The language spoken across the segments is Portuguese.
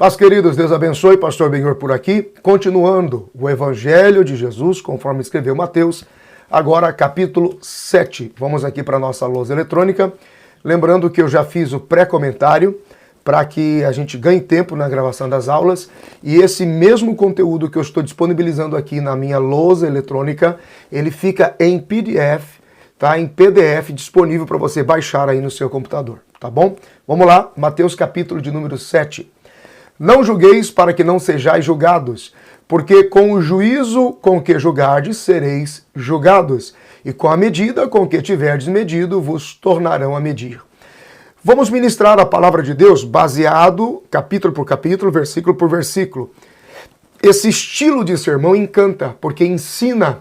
Paz, queridos, Deus abençoe, pastor Benhor por aqui, continuando o Evangelho de Jesus, conforme escreveu Mateus, agora capítulo 7. Vamos aqui para a nossa lousa eletrônica, lembrando que eu já fiz o pré-comentário para que a gente ganhe tempo na gravação das aulas, e esse mesmo conteúdo que eu estou disponibilizando aqui na minha lousa eletrônica, ele fica em PDF, tá? Em PDF disponível para você baixar aí no seu computador, tá bom? Vamos lá, Mateus capítulo de número 7. Não julgueis para que não sejais julgados, porque com o juízo com que julgardes sereis julgados, e com a medida com que tiverdes medido vos tornarão a medir. Vamos ministrar a palavra de Deus baseado capítulo por capítulo, versículo por versículo. Esse estilo de sermão encanta, porque ensina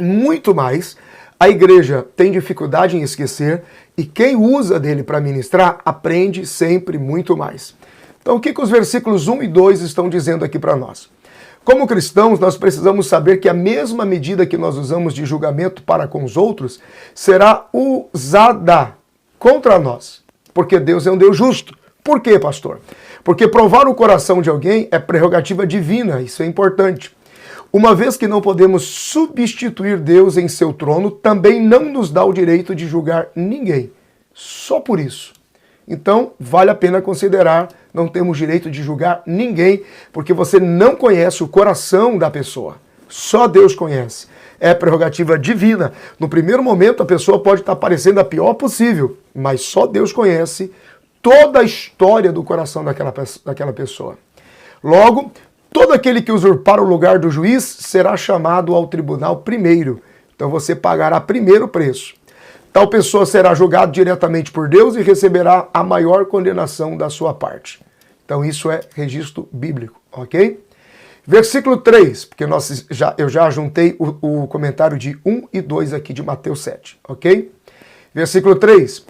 muito mais. A igreja tem dificuldade em esquecer, e quem usa dele para ministrar aprende sempre muito mais. Então, o que os versículos 1 e 2 estão dizendo aqui para nós? Como cristãos, nós precisamos saber que a mesma medida que nós usamos de julgamento para com os outros será usada contra nós, porque Deus é um Deus justo. Por quê, pastor? Porque provar o coração de alguém é prerrogativa divina, isso é importante. Uma vez que não podemos substituir Deus em seu trono, também não nos dá o direito de julgar ninguém. Só por isso. Então, vale a pena considerar, não temos direito de julgar ninguém, porque você não conhece o coração da pessoa. Só Deus conhece. É prerrogativa divina. No primeiro momento, a pessoa pode estar parecendo a pior possível, mas só Deus conhece toda a história do coração daquela pessoa. Logo, todo aquele que usurpar o lugar do juiz será chamado ao tribunal primeiro. Então você pagará primeiro o preço. Tal pessoa será julgada diretamente por Deus e receberá a maior condenação da sua parte. Então isso é registro bíblico, ok? Versículo 3, porque eu já juntei o comentário de 1 e 2 aqui de Mateus 7, ok? Versículo 3.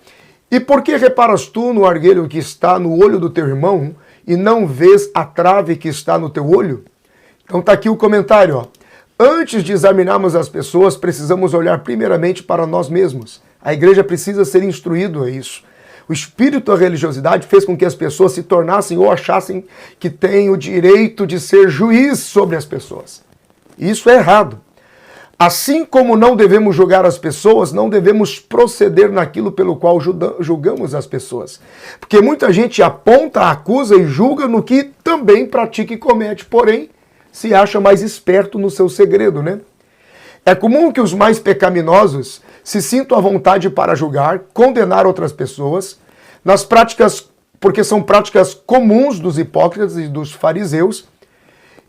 E por que reparas tu no argueiro que está no olho do teu irmão e não vês a trave que está no teu olho? Então tá aqui o comentário, ó. Antes de examinarmos as pessoas, precisamos olhar primeiramente para nós mesmos. A igreja precisa ser instruída a isso. O espírito da religiosidade fez com que as pessoas se tornassem ou achassem que têm o direito de ser juiz sobre as pessoas. Isso é errado. Assim como não devemos julgar as pessoas, não devemos proceder naquilo pelo qual julgamos as pessoas. Porque muita gente aponta, acusa e julga no que também pratica e comete, porém se acha mais esperto no seu segredo, né? É comum que os mais pecaminosos se sintam à vontade para julgar, condenar outras pessoas, nas práticas, porque são práticas comuns dos hipócritas e dos fariseus,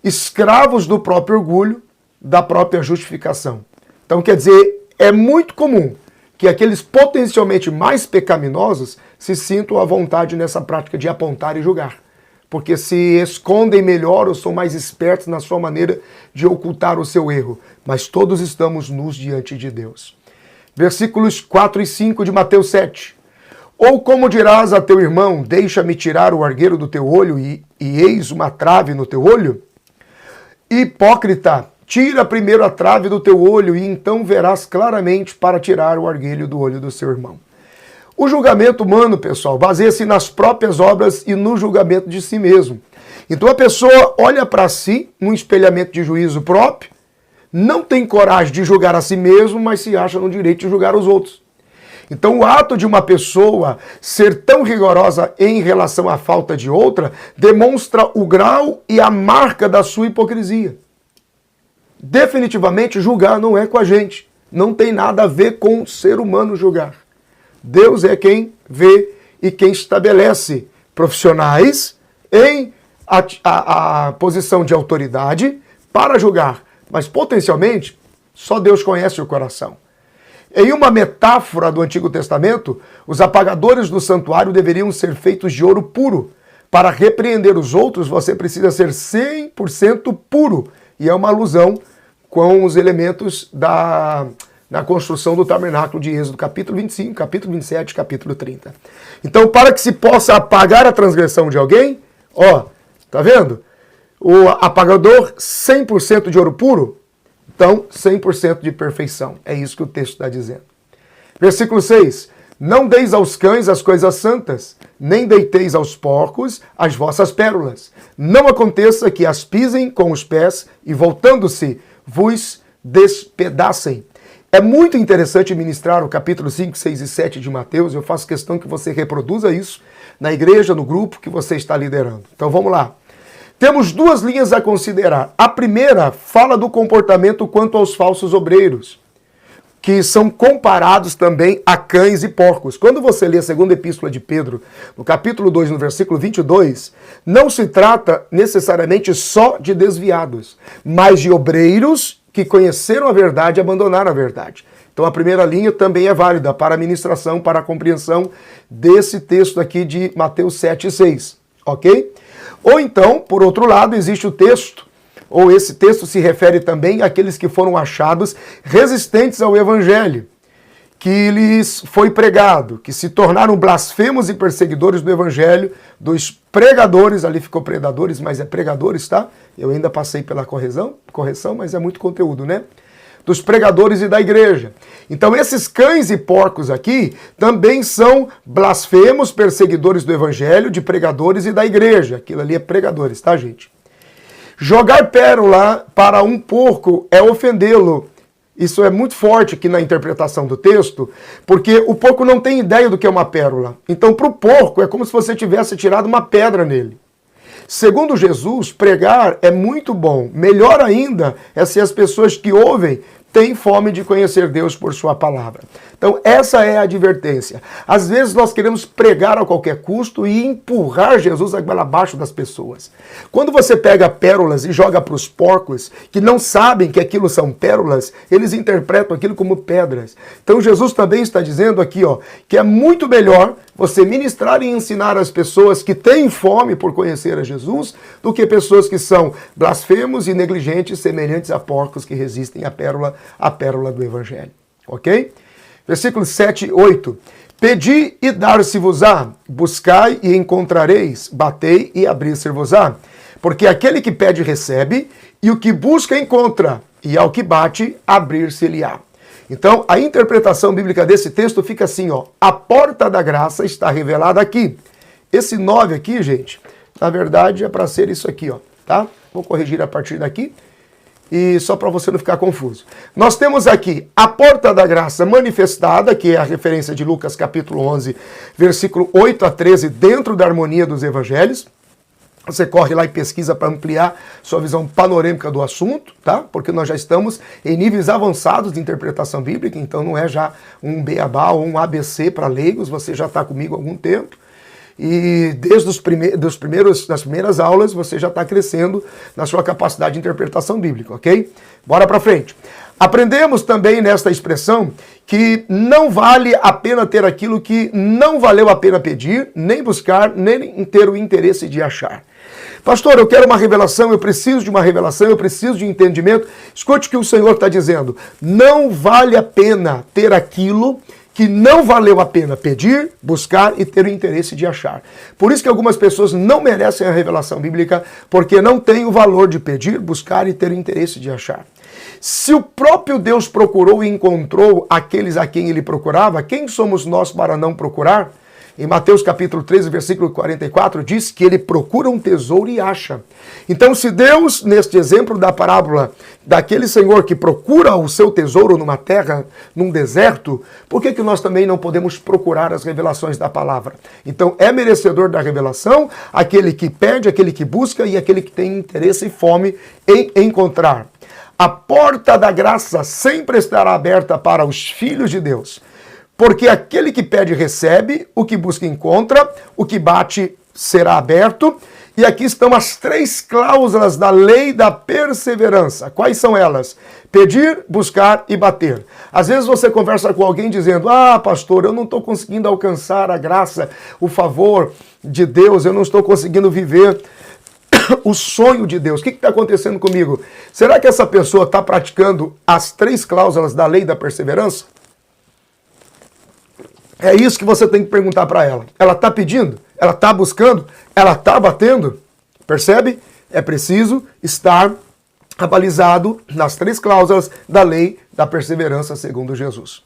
escravos do próprio orgulho, da própria justificação. Então, quer dizer, é muito comum que aqueles potencialmente mais pecaminosos se sintam à vontade nessa prática de apontar e julgar, porque se escondem melhor ou são mais espertos na sua maneira de ocultar o seu erro. Mas todos estamos nus diante de Deus. Versículos 4 e 5 de Mateus 7. Ou como dirás a teu irmão, deixa-me tirar o argueiro do teu olho e eis uma trave no teu olho? Hipócrita, tira primeiro a trave do teu olho e então verás claramente para tirar o argueiro do olho do seu irmão. O julgamento humano, pessoal, baseia-se nas próprias obras e no julgamento de si mesmo. Então a pessoa olha para si, um espelhamento de juízo próprio, não tem coragem de julgar a si mesmo, mas se acha no direito de julgar os outros. Então o ato de uma pessoa ser tão rigorosa em relação à falta de outra demonstra o grau e a marca da sua hipocrisia. Definitivamente julgar não é com a gente, não tem nada a ver com o ser humano julgar. Deus é quem vê e quem estabelece profissionais em a posição de autoridade para julgar. Mas potencialmente, só Deus conhece o coração. Em uma metáfora do Antigo Testamento, os apagadores do santuário deveriam ser feitos de ouro puro. Para repreender os outros, você precisa ser 100% puro. E é uma alusão com os elementos na construção do tabernáculo de Êxodo, capítulo 25, capítulo 27, capítulo 30. Então, para que se possa apagar a transgressão de alguém, ó, tá vendo? O apagador 100% de ouro puro, então 100% de perfeição. É isso que o texto está dizendo. Versículo 6. Não deis aos cães as coisas santas, nem deiteis aos porcos as vossas pérolas. Não aconteça que as pisem com os pés e, voltando-se, vos despedacem. É muito interessante ministrar o capítulo 5, 6 e 7 de Mateus. Eu faço questão que você reproduza isso na igreja, no grupo que você está liderando. Então vamos lá. Temos duas linhas a considerar. A primeira fala do comportamento quanto aos falsos obreiros, que são comparados também a cães e porcos. Quando você lê a segunda epístola de Pedro, no capítulo 2, no versículo 22, não se trata necessariamente só de desviados, mas de obreiros que conheceram a verdade e abandonaram a verdade. Então a primeira linha também é válida para a ministração, para a compreensão desse texto aqui de Mateus 7 e 6, ok? Ou então, por outro lado, existe o texto, ou esse texto se refere também àqueles que foram achados resistentes ao evangelho, que lhes foi pregado, que se tornaram blasfemos e perseguidores do evangelho, dos pregadores, ali ficou predadores, mas é pregadores, tá? Eu ainda passei pela correção, mas é muito conteúdo, né? Dos pregadores e da igreja. Então esses cães e porcos aqui também são blasfemos, perseguidores do evangelho, de pregadores e da igreja. Aquilo ali é pregadores, tá, gente? Jogar pérola para um porco é ofendê-lo. Isso é muito forte aqui na interpretação do texto, porque o porco não tem ideia do que é uma pérola. Então, para o porco, é como se você tivesse tirado uma pedra nele. Segundo Jesus, pregar é muito bom. Melhor ainda é se as pessoas que ouvem têm fome de conhecer Deus por sua palavra. Então, essa é a advertência. Às vezes nós queremos pregar a qualquer custo e empurrar Jesus goela abaixo das pessoas. Quando você pega pérolas e joga para os porcos, que não sabem que aquilo são pérolas, eles interpretam aquilo como pedras. Então, Jesus também está dizendo aqui, ó, que é muito melhor você ministrar e ensinar as pessoas que têm fome por conhecer a Jesus do que pessoas que são blasfemos e negligentes, semelhantes a porcos que resistem à pérola do evangelho. Ok? Versículos 7 e 8. Pedi e dar-se-vos-á, buscai e encontrareis, batei e abrir-se-vos-á. Porque aquele que pede recebe, e o que busca encontra, e ao que bate, abrir-se-lhe-á. Então, a interpretação bíblica desse texto fica assim, ó. A porta da graça está revelada aqui. Esse 9 aqui, gente, na verdade é para ser isso aqui, ó, tá? Vou corrigir a partir daqui. E só para você não ficar confuso. Nós temos aqui a porta da graça manifestada, que é a referência de Lucas capítulo 11, versículo 8 a 13, dentro da harmonia dos evangelhos. Você corre lá e pesquisa para ampliar sua visão panorâmica do assunto, tá? Porque nós já estamos em níveis avançados de interpretação bíblica, então não é já um beabá ou um ABC para leigos, você já está comigo há algum tempo. E desde das primeiras aulas você já está crescendo na sua capacidade de interpretação bíblica, ok? Bora para frente. Aprendemos também nesta expressão que não vale a pena ter aquilo que não valeu a pena pedir, nem buscar, nem ter o interesse de achar. Pastor, eu quero uma revelação, eu preciso de uma revelação, eu preciso de entendimento. Escute o que o Senhor está dizendo. Não vale a pena ter aquilo que não valeu a pena pedir, buscar e ter o interesse de achar. Por isso que algumas pessoas não merecem a revelação bíblica, porque não têm o valor de pedir, buscar e ter o interesse de achar. Se o próprio Deus procurou e encontrou aqueles a quem ele procurava, quem somos nós para não procurar? Em Mateus capítulo 13, versículo 44, diz que ele procura um tesouro e acha. Então, se Deus, neste exemplo da parábola daquele senhor que procura o seu tesouro numa terra, num deserto, por que nós também não podemos procurar as revelações da palavra? Então, é merecedor da revelação aquele que pede, aquele que busca e aquele que tem interesse e fome em encontrar. A porta da graça sempre estará aberta para os filhos de Deus. Porque aquele que pede recebe, o que busca encontra, o que bate será aberto. E aqui estão as 3 cláusulas da lei da perseverança. Quais são elas? Pedir, buscar e bater. Às vezes você conversa com alguém dizendo, pastor, eu não estou conseguindo alcançar a graça, o favor de Deus, eu não estou conseguindo viver o sonho de Deus. O que está acontecendo comigo? Será que essa pessoa está praticando as 3 cláusulas da lei da perseverança? É isso que você tem que perguntar para ela. Ela está pedindo? Ela está buscando? Ela está batendo? Percebe? É preciso estar abalizado nas 3 cláusulas da lei da perseverança segundo Jesus.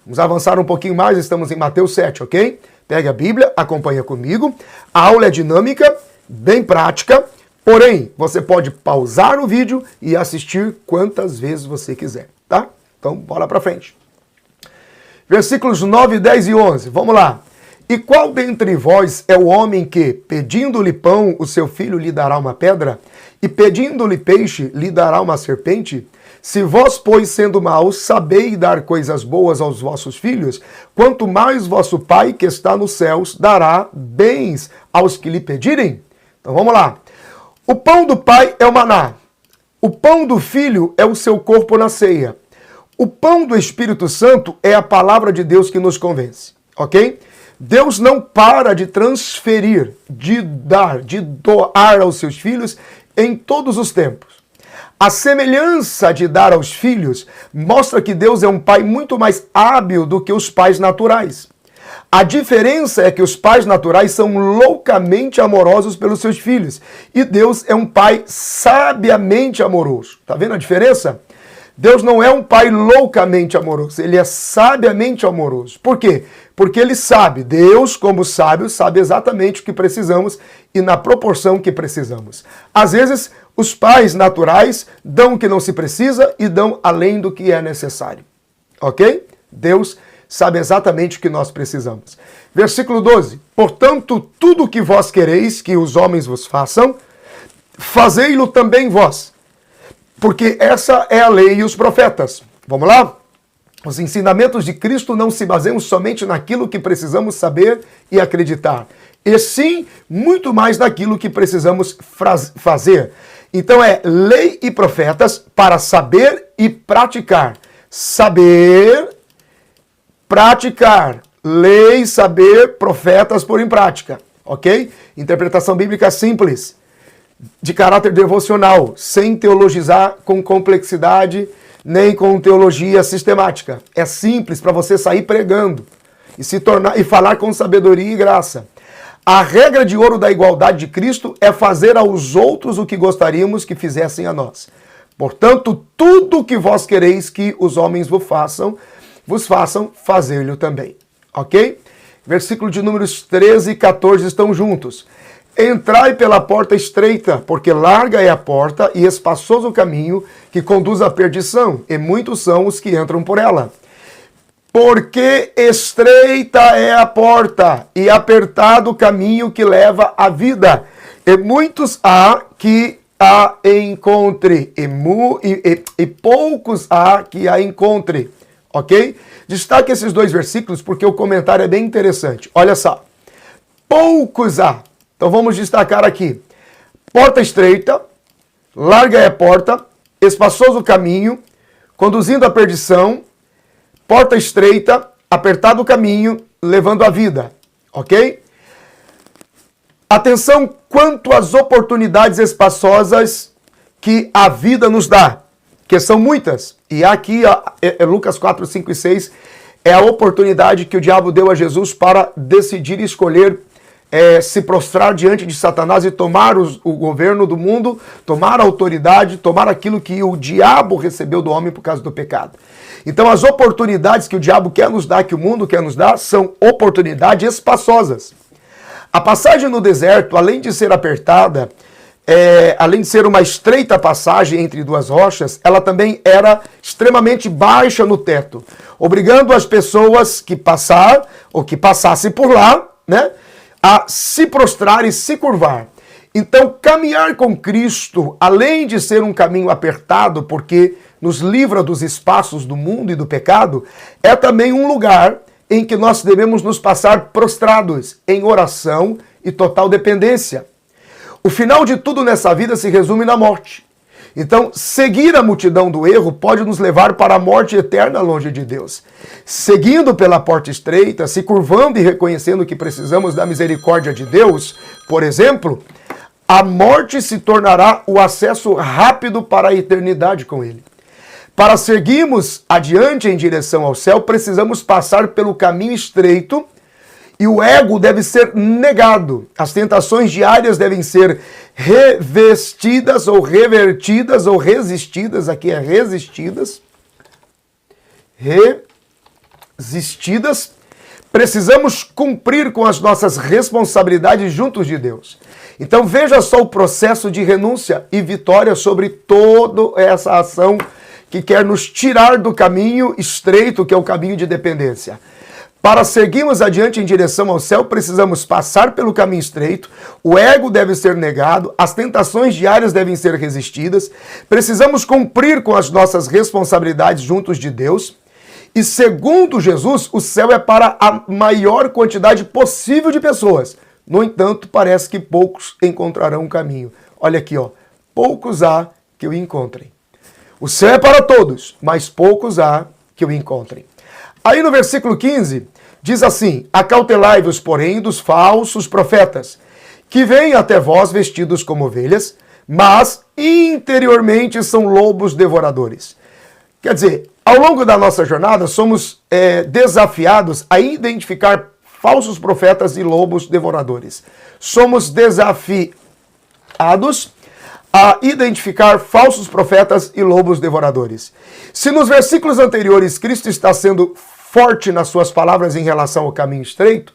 Vamos avançar um pouquinho mais, estamos em Mateus 7, ok? Pegue a Bíblia, acompanha comigo. A aula é dinâmica, bem prática, porém, você pode pausar o vídeo e assistir quantas vezes você quiser, tá? Então, bora pra frente. Versículos 9, 10 e 11, vamos lá. E qual dentre vós é o homem que, pedindo-lhe pão, o seu filho lhe dará uma pedra? E pedindo-lhe peixe, lhe dará uma serpente? Se vós, pois, sendo maus, sabeis dar coisas boas aos vossos filhos, quanto mais vosso Pai, que está nos céus, dará bens aos que lhe pedirem? Então vamos lá. O pão do Pai é o maná. O pão do Filho é o seu corpo na ceia. O pão do Espírito Santo é a palavra de Deus que nos convence, ok? Deus não para de transferir, de dar, de doar aos seus filhos em todos os tempos. A semelhança de dar aos filhos mostra que Deus é um pai muito mais hábil do que os pais naturais. A diferença é que os pais naturais são loucamente amorosos pelos seus filhos e Deus é um pai sabiamente amoroso. Tá vendo a diferença? Deus não é um pai loucamente amoroso, ele é sabiamente amoroso. Por quê? Porque ele sabe, Deus, como sábio, sabe exatamente o que precisamos e na proporção que precisamos. Às vezes, os pais naturais dão o que não se precisa e dão além do que é necessário. Ok? Deus sabe exatamente o que nós precisamos. Versículo 12. Portanto, tudo o que vós quereis que os homens vos façam, fazei-lo também vós. Porque essa é a lei e os profetas. Vamos lá? Os ensinamentos de Cristo não se baseiam somente naquilo que precisamos saber e acreditar, e sim muito mais naquilo que precisamos fazer. Então é lei e profetas para saber e praticar. Saber, praticar. Lei, saber, profetas por em prática. Ok? Interpretação bíblica simples, de caráter devocional, sem teologizar com complexidade, nem com teologia sistemática. É simples para você sair pregando e se tornar e falar com sabedoria e graça. A regra de ouro da igualdade de Cristo é fazer aos outros o que gostaríamos que fizessem a nós. Portanto, tudo o que vós quereis que os homens vos façam, fazei-lhe também. Ok? Versículo de números 13 e 14 estão juntos. Entrai pela porta estreita, porque larga é a porta e espaçoso o caminho que conduz à perdição, e muitos são os que entram por ela. Porque estreita é a porta e apertado o caminho que leva à vida, e muitos há que a encontre, e poucos há que a encontre. Ok? Destaque esses dois versículos porque o comentário é bem interessante. Olha só. Poucos há. Então vamos destacar aqui. Porta estreita, larga é a porta, espaçoso o caminho, conduzindo à perdição, porta estreita, apertado o caminho, levando à vida. Ok? Atenção quanto às oportunidades espaçosas que a vida nos dá, que são muitas. E aqui, Lucas 4, 5 e 6, é a oportunidade que o diabo deu a Jesus para decidir e escolher se prostrar diante de Satanás e tomar o governo do mundo, tomar a autoridade, tomar aquilo que o diabo recebeu do homem por causa do pecado. Então as oportunidades que o diabo quer nos dar, que o mundo quer nos dar, são oportunidades espaçosas. A passagem no deserto, além de ser apertada, além de ser uma estreita passagem entre duas rochas, ela também era extremamente baixa no teto, obrigando as pessoas que passassem por lá, né, a se prostrar e se curvar. Então, caminhar com Cristo, além de ser um caminho apertado, porque nos livra dos espaços do mundo e do pecado, é também um lugar em que nós devemos nos passar prostrados, em oração e total dependência. O final de tudo nessa vida se resume na morte. Então, seguir a multidão do erro pode nos levar para a morte eterna longe de Deus. Seguindo pela porta estreita, se curvando e reconhecendo que precisamos da misericórdia de Deus, por exemplo, a morte se tornará o acesso rápido para a eternidade com Ele. Para seguirmos adiante em direção ao céu, precisamos passar pelo caminho estreito e o ego deve ser negado. As tentações diárias devem ser revestidas ou revertidas ou resistidas. Aqui é resistidas. Resistidas precisamos cumprir com as nossas responsabilidades juntos de Deus. Então veja só o processo de renúncia e vitória sobre toda essa ação que quer nos tirar do caminho estreito, que é o caminho de dependência. Para seguirmos adiante em direção ao céu, precisamos passar pelo caminho estreito, o ego deve ser negado, as tentações diárias devem ser resistidas, precisamos cumprir com as nossas responsabilidades juntos de Deus, e segundo Jesus, o céu é para a maior quantidade possível de pessoas. No entanto, parece que poucos encontrarão o caminho. Olha aqui, ó, poucos há que o encontrem. O céu é para todos, mas poucos há que o encontrem. Aí no versículo 15, diz assim: acautelai-vos, porém, dos falsos profetas, que vêm até vós vestidos como ovelhas, mas interiormente são lobos devoradores. Quer dizer, ao longo da nossa jornada, somos desafiados a identificar falsos profetas e lobos devoradores. Somos desafiados a identificar falsos profetas e lobos devoradores. Se nos versículos anteriores Cristo está sendo forte nas suas palavras em relação ao caminho estreito,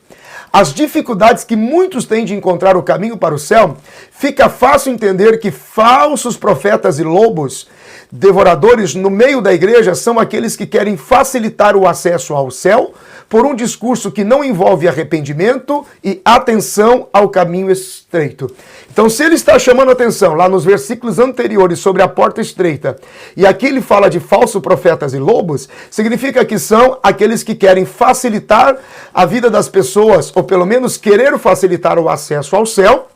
as dificuldades que muitos têm de encontrar o caminho para o céu, fica fácil entender que falsos profetas e lobos devoradores no meio da igreja são aqueles que querem facilitar o acesso ao céu por um discurso que não envolve arrependimento e atenção ao caminho estreito. Então, se ele está chamando atenção lá nos versículos anteriores sobre a porta estreita, e aqui ele fala de falsos profetas e lobos, significa que são aqueles que querem facilitar a vida das pessoas, ou pelo menos querer facilitar o acesso ao céu,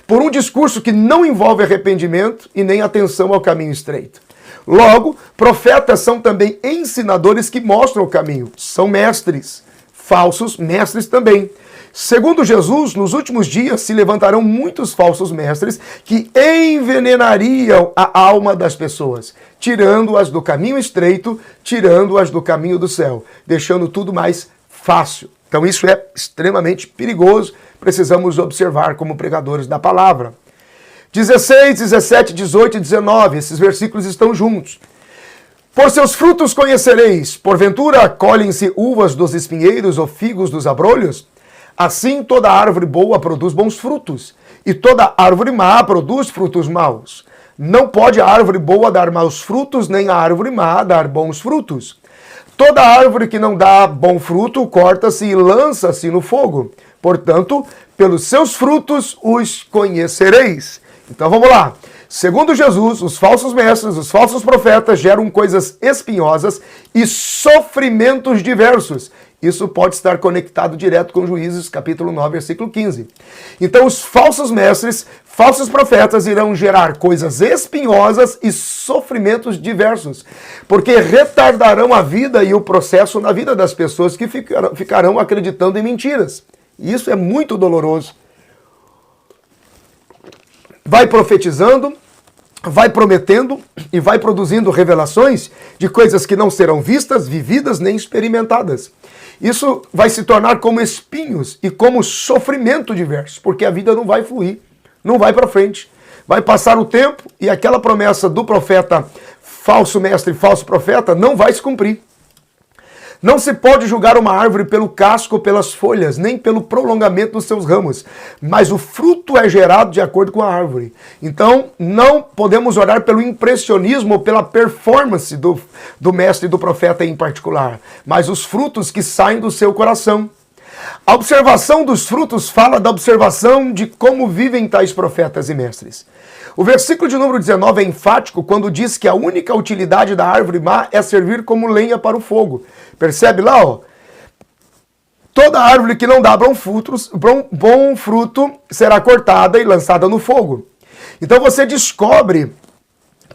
por um discurso que não envolve arrependimento e nem atenção ao caminho estreito. Logo, profetas são também ensinadores que mostram o caminho. São mestres, falsos mestres também. Segundo Jesus, nos últimos dias se levantarão muitos falsos mestres que envenenariam a alma das pessoas, tirando-as do caminho estreito, tirando-as do caminho do céu, deixando tudo mais fácil. Então isso é extremamente perigoso, precisamos observar como pregadores da palavra. 16, 17, 18 e 19, esses versículos estão juntos. Por seus frutos conhecereis, porventura colhem-se uvas dos espinheiros ou figos dos abrolhos? Assim toda árvore boa produz bons frutos, e toda árvore má produz frutos maus. Não pode a árvore boa dar maus frutos, nem a árvore má dar bons frutos. Toda árvore que não dá bom fruto, corta-se e lança-se no fogo. Portanto, pelos seus frutos os conhecereis. Então vamos lá. Segundo Jesus, os falsos mestres, os falsos profetas geram coisas espinhosas e sofrimentos diversos. Isso pode estar conectado direto com Juízes, capítulo 9, versículo 15. Então os falsos mestres, falsos profetas irão gerar coisas espinhosas e sofrimentos diversos, porque retardarão a vida e o processo na vida das pessoas que ficarão acreditando em mentiras. E isso é muito doloroso. Vai profetizando, vai prometendo e vai produzindo revelações de coisas que não serão vistas, vividas nem experimentadas. Isso vai se tornar como espinhos e como sofrimento diverso, porque a vida não vai fluir, não vai para frente. Vai passar o tempo e aquela promessa do profeta, falso mestre, falso profeta, não vai se cumprir. Não se pode julgar uma árvore pelo casco ou pelas folhas, nem pelo prolongamento dos seus ramos, mas o fruto é gerado de acordo com a árvore. Então, não podemos orar pelo impressionismo ou pela performance do mestre e do profeta em particular, mas os frutos que saem do seu coração. A observação dos frutos fala da observação de como vivem tais profetas e mestres. O versículo de número 19 é enfático quando diz que a única utilidade da árvore má é servir como lenha para o fogo. Percebe lá, ó? Toda árvore que não dá bom fruto será cortada e lançada no fogo. Então você descobre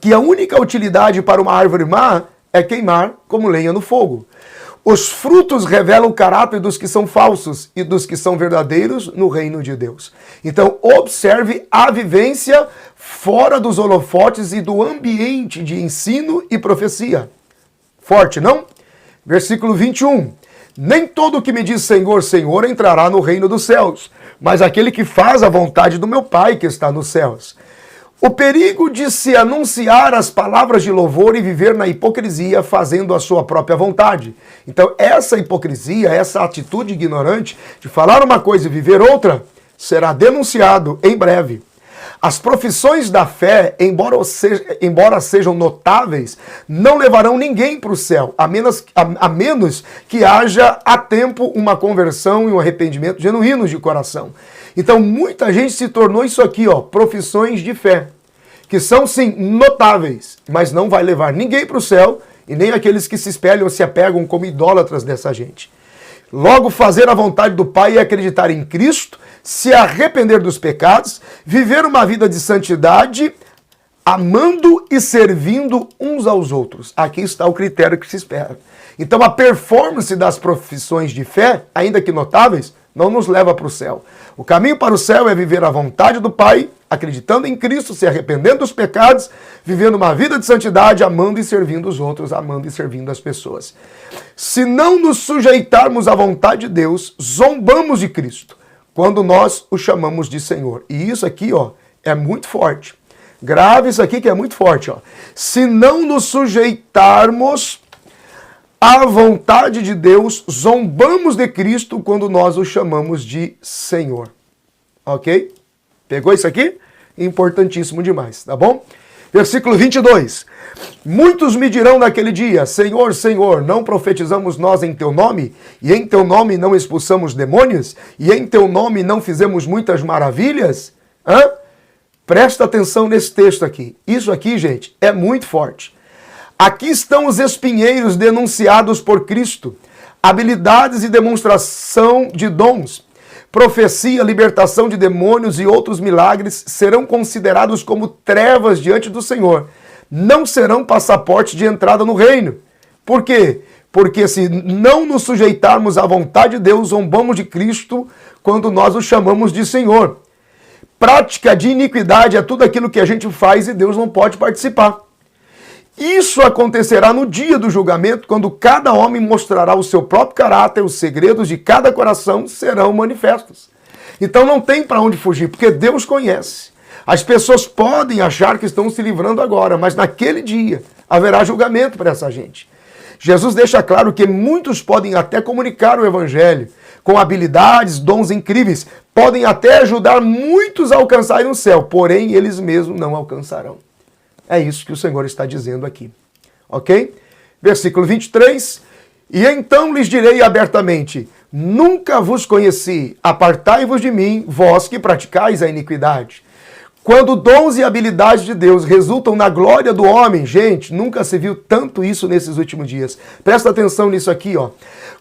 que a única utilidade para uma árvore má é queimar como lenha no fogo. Os frutos revelam o caráter dos que são falsos e dos que são verdadeiros no reino de Deus. Então, observe a vivência fora dos holofotes e do ambiente de ensino e profecia. Forte, não? Versículo 21. Nem todo o que me diz Senhor, Senhor entrará no reino dos céus, mas aquele que faz a vontade do meu Pai que está nos céus. O perigo de se anunciar as palavras de louvor e viver na hipocrisia, fazendo a sua própria vontade. Então, essa hipocrisia, essa atitude ignorante de falar uma coisa e viver outra, será denunciado em breve. As profissões da fé, embora sejam notáveis, não levarão ninguém para o céu, a menos que haja a tempo uma conversão e um arrependimento genuíno de coração. Então, muita gente se tornou isso aqui, profissões de fé, que são, sim, notáveis, mas não vai levar ninguém para o céu e nem aqueles que se espelham, se apegam como idólatras dessa gente. Logo, fazer a vontade do Pai e acreditar em Cristo, se arrepender dos pecados, viver uma vida de santidade, amando e servindo uns aos outros. Aqui está o critério que se espera. Então, a performance das profissões de fé, ainda que notáveis, não nos leva para o céu. O caminho para o céu é viver a vontade do Pai, acreditando em Cristo, se arrependendo dos pecados, vivendo uma vida de santidade, amando e servindo os outros, amando e servindo as pessoas. Se não nos sujeitarmos à vontade de Deus, zombamos de Cristo, quando nós o chamamos de Senhor. E isso aqui, é muito forte. Grave isso aqui que é muito forte, Se não nos sujeitarmos à vontade de Deus, zombamos de Cristo quando nós o chamamos de Senhor. Ok? Pegou isso aqui? Importantíssimo demais, tá bom? Versículo 22. Muitos me dirão naquele dia, Senhor, Senhor, não profetizamos nós em teu nome? E em teu nome não expulsamos demônios? E em teu nome não fizemos muitas maravilhas? Presta atenção nesse texto aqui. Isso aqui, gente, é muito forte. Aqui estão os espinheiros denunciados por Cristo, habilidades e demonstração de dons, profecia, libertação de demônios e outros milagres serão considerados como trevas diante do Senhor. Não serão passaporte de entrada no reino. Por quê? Porque se não nos sujeitarmos à vontade de Deus, zombamos de Cristo quando nós o chamamos de Senhor. Prática de iniquidade é tudo aquilo que a gente faz e Deus não pode participar. Isso acontecerá no dia do julgamento, quando cada homem mostrará o seu próprio caráter, os segredos de cada coração serão manifestos. Então não tem para onde fugir, porque Deus conhece. As pessoas podem achar que estão se livrando agora, mas naquele dia haverá julgamento para essa gente. Jesus deixa claro que muitos podem até comunicar o evangelho, com habilidades, dons incríveis, podem até ajudar muitos a alcançarem o céu, porém eles mesmos não alcançarão. É isso que o Senhor está dizendo aqui. Ok? Versículo 23. E então lhes direi abertamente, nunca vos conheci, apartai-vos de mim, vós que praticais a iniquidade. Quando dons e habilidades de Deus resultam na glória do homem, gente, nunca se viu tanto isso nesses últimos dias. Presta atenção nisso aqui,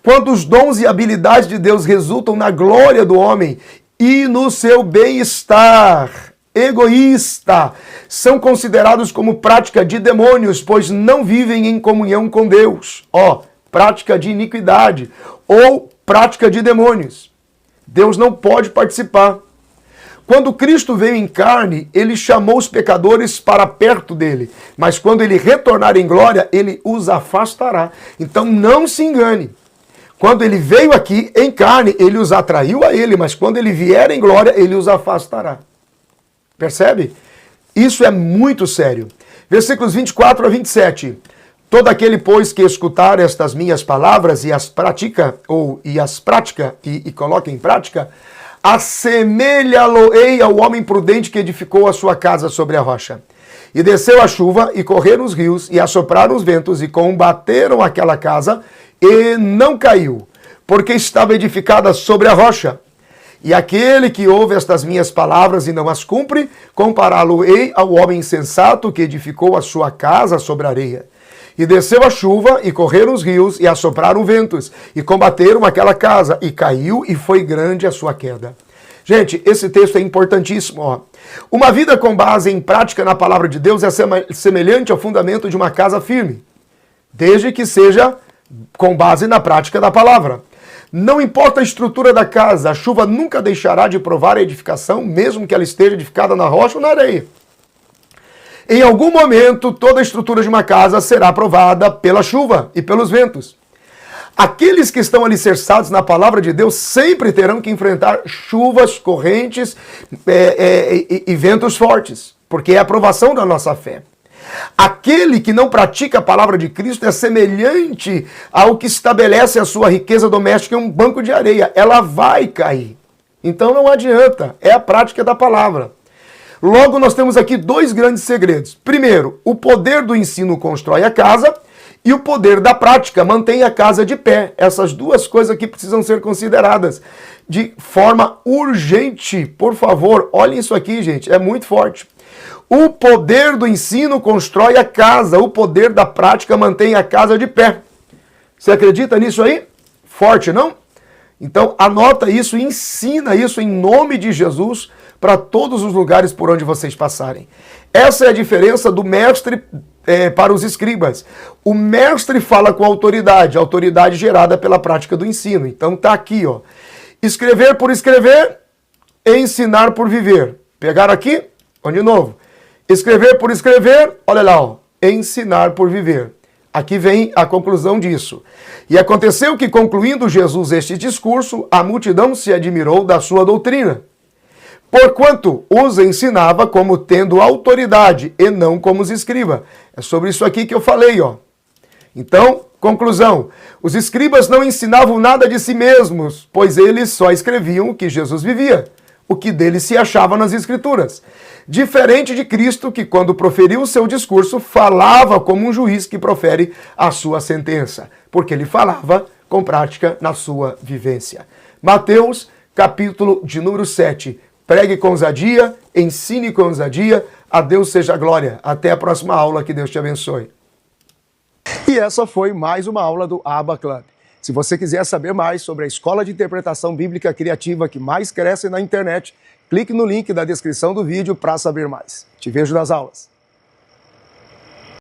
Quando os dons e habilidades de Deus resultam na glória do homem e no seu bem-estar egoísta, são considerados como prática de demônios, pois não vivem em comunhão com Deus. Prática de iniquidade ou prática de demônios. Deus não pode participar. Quando Cristo veio em carne, ele chamou os pecadores para perto dele, mas quando ele retornar em glória, ele os afastará. Então não se engane. Quando ele veio aqui em carne, ele os atraiu a ele, mas quando ele vier em glória, ele os afastará. Percebe? Isso é muito sério. Versículos 24 a 27. Todo aquele, pois, que escutar estas minhas palavras e as pratica, e coloca em prática, assemelha-lo-ei ao homem prudente que edificou a sua casa sobre a rocha. E desceu a chuva, e correram os rios, e assopraram os ventos, e combateram aquela casa, e não caiu, porque estava edificada sobre a rocha. E aquele que ouve estas minhas palavras e não as cumpre, compará-lo-ei ao homem insensato que edificou a sua casa sobre a areia. E desceu a chuva, e correram os rios, e assopraram ventos, e combateram aquela casa, e caiu, e foi grande a sua queda. Gente, esse texto é importantíssimo. Uma vida com base em prática na palavra de Deus é semelhante ao fundamento de uma casa firme, desde que seja com base na prática da palavra. Não importa a estrutura da casa, a chuva nunca deixará de provar a edificação, mesmo que ela esteja edificada na rocha ou na areia. Em algum momento, toda a estrutura de uma casa será provada pela chuva e pelos ventos. Aqueles que estão alicerçados na palavra de Deus sempre terão que enfrentar chuvas, correntes e ventos fortes. porque é a aprovação da nossa fé. Aquele que não pratica a palavra de Cristo é semelhante ao que estabelece a sua riqueza doméstica em um banco de areia. Ela vai cair. Então não adianta, é a prática da palavra. Logo, nós temos aqui dois grandes segredos. Primeiro, o poder do ensino constrói a casa e o poder da prática mantém a casa de pé. Essas duas coisas aqui precisam ser consideradas de forma urgente. Por favor, olhem isso aqui, gente, é muito forte. O poder do ensino constrói a casa, o poder da prática mantém a casa de pé. Você acredita nisso aí? Forte, não? Então anota isso e ensina isso em nome de Jesus para todos os lugares por onde vocês passarem. Essa é a diferença do mestre para os escribas. O mestre fala com autoridade, autoridade gerada pela prática do ensino. Então tá aqui, ó. Escrever por escrever, ensinar por viver. Pegaram aqui? Vamos de novo. Escrever por escrever, olha lá, ó, ensinar por viver. Aqui vem a conclusão disso. E aconteceu que, concluindo Jesus este discurso, a multidão se admirou da sua doutrina, porquanto os ensinava como tendo autoridade e não como os escribas. É sobre isso aqui que eu falei, ó. Então, conclusão, os escribas não ensinavam nada de si mesmos, pois eles só escreviam o que Jesus vivia, o que dele se achava nas Escrituras. Diferente de Cristo, que quando proferiu o seu discurso, falava como um juiz que profere a sua sentença, porque ele falava com prática na sua vivência. Mateus, capítulo de número 7. Pregue com ousadia, ensine com ousadia, a Deus seja a glória. Até a próxima aula, que Deus te abençoe. E essa foi mais uma aula do Abba Club. Se você quiser saber mais sobre a escola de interpretação bíblica criativa que mais cresce na internet, clique no link da descrição do vídeo para saber mais. Te vejo nas aulas.